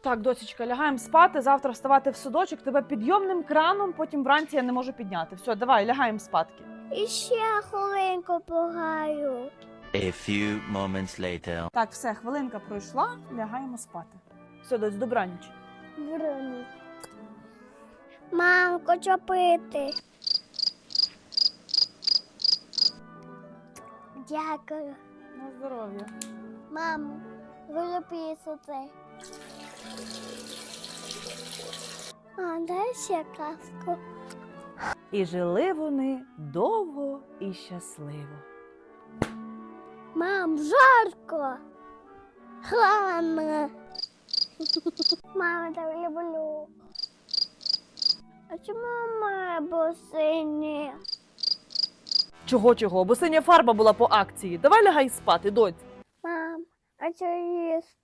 Так, досічка, лягаємо спати, завтра вставати в садочок, тебе підйомним краном, потім вранці я не можу підняти. Все, давай, лягаємо спадки. І ще хвилинку погаю. A few moments later. Так, все, хвилинка пройшла, лягаємо спати. Все, доць, добраніч. Броні. Мам, хочу пити. Дякую. На здоров'я. Мам, люблю пісити. А, дай ще казку. І жили вони довго і щасливо. Мам, жарко. Ладно. Мама, так люблю. А чому має босині? Чого? Бо синя фарба була по акції. Давай лягай спати, доць. Мам, а що їсти?